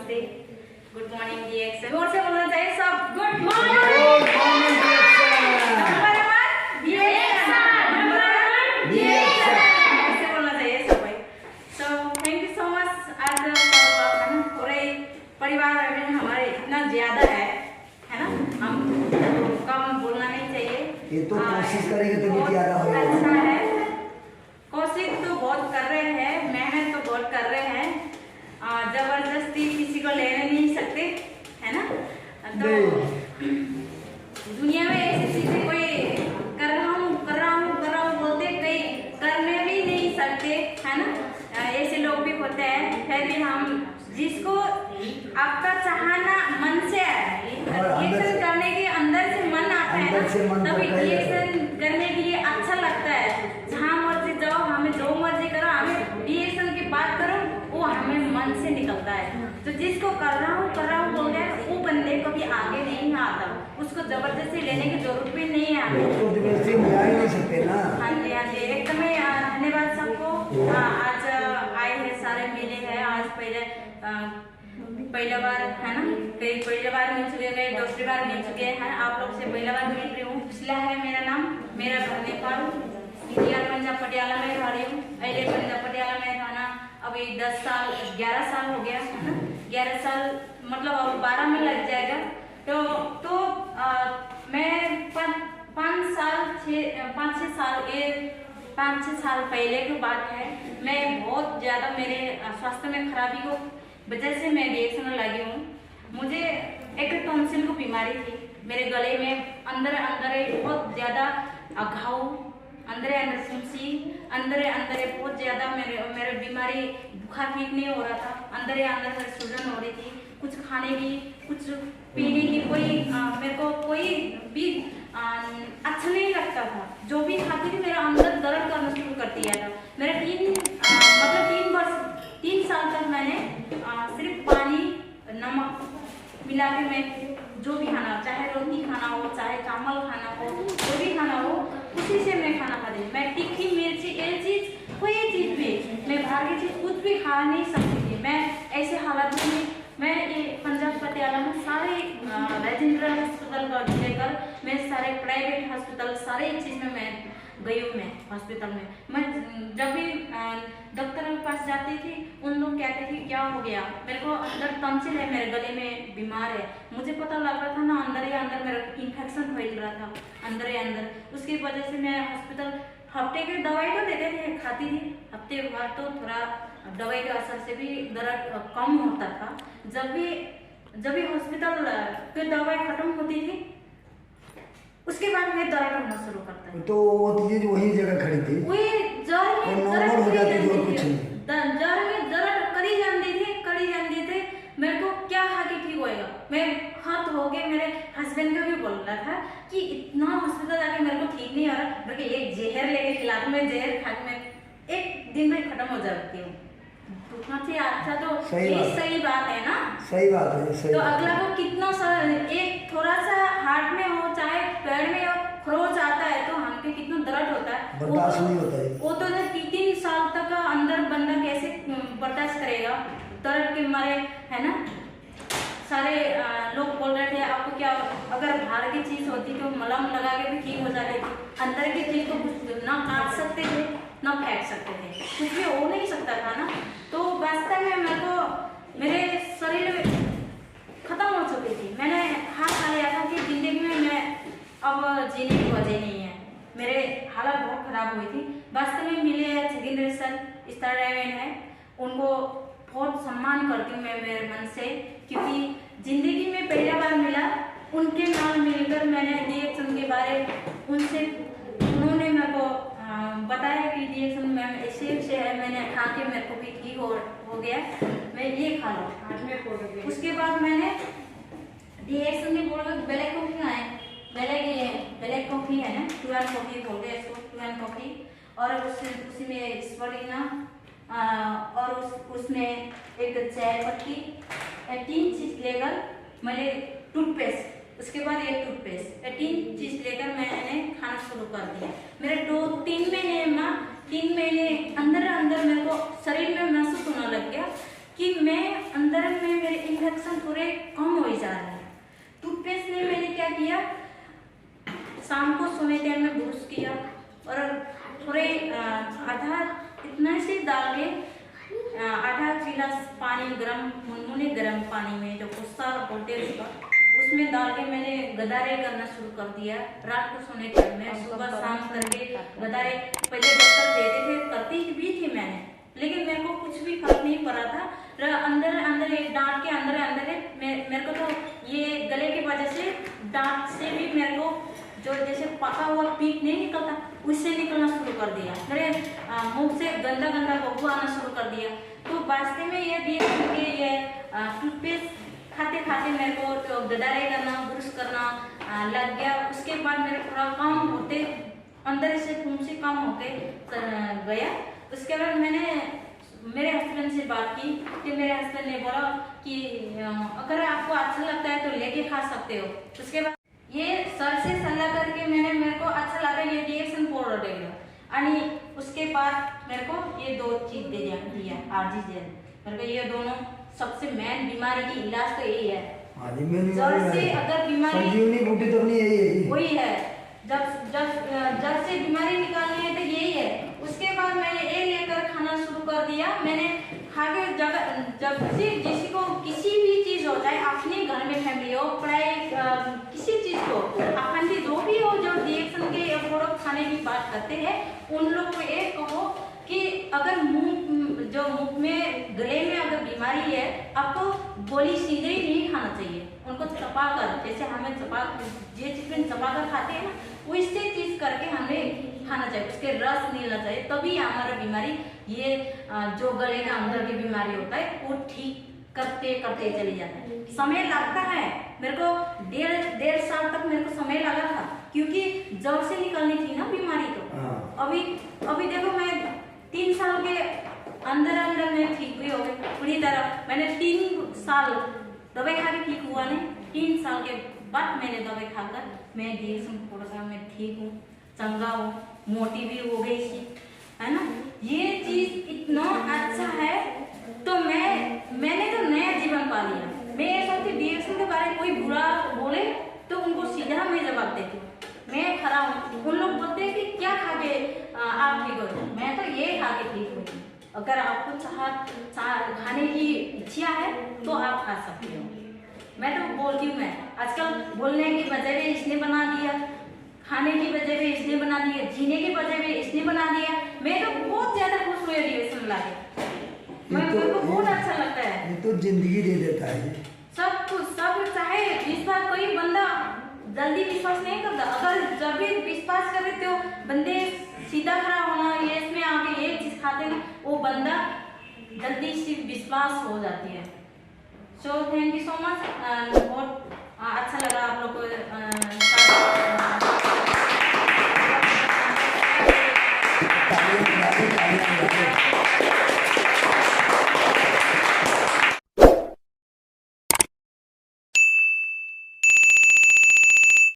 नमस्ते, good morning डीएक्सन। और से बोलना चाहिए सब गुड मॉर्निंग ऐसे बोलना चाहिए सब भाई। So thank you so much. आज पूरे परिवार में हमारे इतना ज्यादा है ना, हम कम बोलना नहीं चाहिए। ये तो कोशिश करेंगे तो भी ज्यादा होगा। अच्छा है, कोशिश तो बहुत कर रहे हैं, मेहनत तो बहुत कर रहे हैं, जबरदस्ती किसी को ले नहीं सकते है ना। तो दुनिया में ऐसी चीजें कोई कर रहा हूँ बोलते कई करने भी नहीं सकते है ना। ऐसे लोग भी होते हैं, फिर भी हम जिसको आपका चाहना मन से रिएक्शन करने के अंदर से मन आता है ना, तब रिएक्शन करने के लिए अच्छा लगता है। जहाँ मर्जी जाओ, हमें जो मर्जी करो, हमें रिएक्शन की बात करो, वो हमें मन से निकलता है। तो जिसको कर रहा हूँ बोल रहे हैं, वो बंदे को भी आगे नहीं आता, उसको जबरदस्ती लेने की जरूरत भी नहीं है। जबरदस्ती मिला ही नहीं सकते ना। हाँ जी एकदम धन्यवाद सबको। आज आए हैं, सारे मिले हैं। आज पहला बार है ना, कई पहली बार मिल चुके गए, दूसरी बार मिल चुके हैं। आप लोग से पहला बार मिल रही हूँ। पिछला है मेरा नाम, मेरा घर नेपाल, इंडिया पंजाब पटियाला में रह रही हूँ। पहले पंजाब पटियाला में रहना अभी 10 साल 11 साल हो गया है ना। 11 साल मतलब अब 12 में लग जाएगा। तो मैं 5-6 साल पहले की बात है। मैं बहुत ज़्यादा मेरे स्वास्थ्य में खराबी को वजह से मैं रिएक्शन लगी हूँ। मुझे एक टॉन्सिल की बीमारी थी, मेरे गले में अंदर बहुत ज़्यादा घाव, अंदर सुनसी, अंदर बहुत ज़्यादा मेरे बीमारी, बुखार ठीक नहीं हो रहा था, अंदर मेरे सूजन हो रही थी। कुछ खाने की, कुछ पीने की मेरे को कोई भी अच्छा नहीं लगता था। जो भी खाती थी मेरा अंदर दर्द करना शुरू कर दिया था। मेरा 3 साल तक मैंने सिर्फ पानी नमक मिला के मैं जो भी खाना, चाहे रोटी खाना हो, चाहे चावल खाना हो, जो भी खाना हो, उसी से मैं खाना खाती थी। मैं तीखी मिर्ची ये चीज़ कोई चीज़ भी, मैं बाहर की चीज़ कुछ भी खा नहीं सकती थी। मैं ऐसे हालात में मैं ये पंजाब पटियाला में सारे राजेंद्र हॉस्पिटल का लेकर मैं सारे प्राइवेट हॉस्पिटल सारे चीज़ में मैं गई हूँ। मैं हॉस्पिटल में मैं जब भी डॉक्टर के पास जाती थी, उन लोग कहते थे क्या हो गया, मेरे को अंदर टॉन्सिल है, मेरे गले में बीमार है। मुझे पता लग रहा था ना, अंदर मेरा इन्फेक्शन फैल रहा था अंदर। उसकी वजह से मैं हॉस्पिटल हफ्ते की दवाई तो देते थे, खाती थी। हफ्ते भर तो थोड़ा दवाई के असर से भी दर्द कम होता था। जब भी हॉस्पिटल की दवाई खत्म होती थी, उसके बाद में दर्द होना शुरू करता है। तो वो चीज वही जगह खड़ी थी, वही जड़ में नॉर्मल हो जाती थी और कुछ नहीं। जड़ में दर्द करी जाती थी। मेरे को क्या खा के ठीक होएगा। मैं हाथ हो गए, मेरे हस्बैंड को भी बोल रहा था कि इतना हॉस्पिटल जाके मेरे को ठीक नहीं हो रहा, बल्कि एक जहर लेके खिला दूं। मैं जहर खा के मैं 1 दिन में खत्म हो जाती हूँ। अच्छा तो सही बात है ना। सही बात है। तो अगला को कितना एक थोड़ा सा हार्ट में हो, चाहे पैर में हो, खरोच आता है तो हमके कितना दर्द होता है, बर्दाश्त नहीं होता है। वो तो 3 साल तक अंदर बंदा कैसे बर्दाश्त करेगा दर्द के मारे है ना। सारे लोग बोल रहे थे आपको क्या, अगर बाहर की चीज़ होती तो मलहम लगा के भी ठीक हो जाती थी। अंदर की चीज़ को कुछ ना काट सकते थे ना फेंक सकते थे, कुछ भी हो नहीं सकता था ना। तो वास्तव में मेरे को मेरे शरीर में खत्म हो चुकी थी। मैंने हाथ खा लिया था कि जिंदगी में मैं अब जीने की वजह नहीं है। मेरे हालत बहुत खराब हुई थी। वास्तव में मिले छगेंद्र सर इस तरह है, उनको बहुत सम्मान करती हूँ मैं मेरे मन से, क्योंकि जिंदगी में पहला बार मिला। उनके नाम मिलकर मैंने रिएक्शन के बारे उन्होंने मेरे को बताया कि रिएक्शन मैम ऐसे है, मैंने खा के मेरे को भी ठीक हो गया, मैं ये खा लूँ। उसके बाद मैंने रिएक्शन में बोला ब्लैक कॉफ़ी खाएँ, ब्लैक कॉफ़ी है ना, 12 कॉफ़ी बोलते हैं इसको, 12 कॉफ़ी। और उसी में स्पॉलिना और उसमें एक चाय पत्ती, 3 चीज़ लेकर मैंने टूथपेस्ट, उसके बाद एक टूथपेस्ट, 3 चीज़ लेकर मैंने खाना शुरू कर दिया। मेरे 3 महीने अंदर मेरे को शरीर में महसूस होने लग गया कि मैं अंदर में मेरे इन्फेक्शन थोड़े कम हो जा रहे हैं। टूथपेस्ट ने मैंने क्या किया, शाम को सोने टाइम में ब्रश किया और थोड़े आधा इतना से डाल के आधा गिलास पानी गर्म मुनमुने गर्म पानी में जो गुस्सा बोलते हैं उसमें डाल के मैंने गदारे करना शुरू कर दिया। रात को सोने टाइम में सुबह शाम करके गदारे पहले डॉक्टर देते थे, करती भी थी मैंने, लेकिन मेरे को कुछ भी फर्क नहीं पड़ा था। अंदर अंदर एक दांत के अंदर अंदर मेरे को तो ये गले की वजह से दांत से भी मेरे को जो जैसे पका हुआ पीप नहीं निकलता उससे निकलना शुरू कर दिया। मेरे मुंह से गंदा गंदा बदबू आना शुरू कर दिया। तो वास्तव में ये दिए कि ये टूथपेस्ट खाते खाते मेरे को तो गदारे करना ब्रश करना लग गया। उसके बाद मेरे पूरा काम होते अंदर से फुंसी काम होके गया। उसके बाद मैंने मेरे हस्बैंड से बात की कि मेरे हस्बैंड ने बोला कि अगर आपको अच्छा लगता है तो लेके खा सकते हो। उसके बाद ये सर से सलाह करके मेरे को अच्छा लगा ये डिएक्शन पाउडर देगा आणि उसके बाद मेरे को ये दो चीज दिया आरजी जेल। मेरे को ये दोनों सबसे मेन बीमारी की इलाज तो यही है। जड़ से अगर बीमारी संजीवनी बूटी तो नहीं यही वही है, जब से बीमारी निकालनी है तो यही है। उसके बाद मैंने ये लेकर खाना शुरू कर दिया। मैंने खा के जब से किसी को किसी भी चीज हो चाहे अपने घर में फैमिली हो पढ़ाई किसी चीज को अपन की जो भी हो जो रिएक्शन के प्रोडक्ट खाने की बात करते हैं उन लोग को ये कहो कि अगर मुंह में गले में अगर बीमारी है आपको गोली सीधे ही नहीं खाना चाहिए, उनको चपा कर जैसे हमें जिस चीज में चपा कर खाते हैं ना वैसे चीज करके हमें खाना चाहिए, उसके रस नहीं लेना चाहिए। तभी हमारा बीमारी ये जो गले के अंदर की बीमारी होता है वो ठीक करते करते चले जाता है। समय लगता है, मेरे को डेढ़ साल तक मेरे को समय लगा था क्योंकि जड़ से निकलनी थी ना बीमारी। तो अभी देखो मैं 3 साल के अंदर मैं ठीक भी हो गई पूरी तरह। मैंने 3 साल दवाई खा के ठीक हुआ नहीं, 3 साल के बाद मैंने दवाई खाकर मैं डिएक्शन पाउडर में ठीक हूँ, चंगा हूँ, मोटी भी हो गई थी, है ना। ये चीज इतना अच्छा है तो मैंने तो नया जीवन पा लिया। मैं ये सोचती डिएक्शन के बारे में कोई बुरा बोले तो उनको सीधा मैं जवाब देती हूँ, मैं खरा हूँ। उन लोग बोलते हैं कि क्या खा के आप ठीक हो, मैं तो ये खा के ठीक हूँ। अगर आपको खाने की इच्छा है तो आप खा सकते हो। मैं तो बोलती हूँ, मैं आजकल बोलने की वजह भी इसने बना दिया, खाने की वजह भी इसने बना दिया, जीने की वजह भी इसने बना दिया। मैं तो बहुत ज्यादा खुश हुई डिएक्शन लाके, मेरे को बहुत अच्छा लगता है। ये तो जिंदगी दे देता है सब कुछ, सब चाहे विश्वास कोई बंदा जल्दी विश्वास नहीं करता, अगर जब भी विश्वास करे तो बंदे सीधा खड़ा होना ये इसमें आगे ये चीज खाते हैं वो बंदा जल्दी से विश्वास हो जाती है। So thank you so much, बहुत अच्छा लगा आप लोग को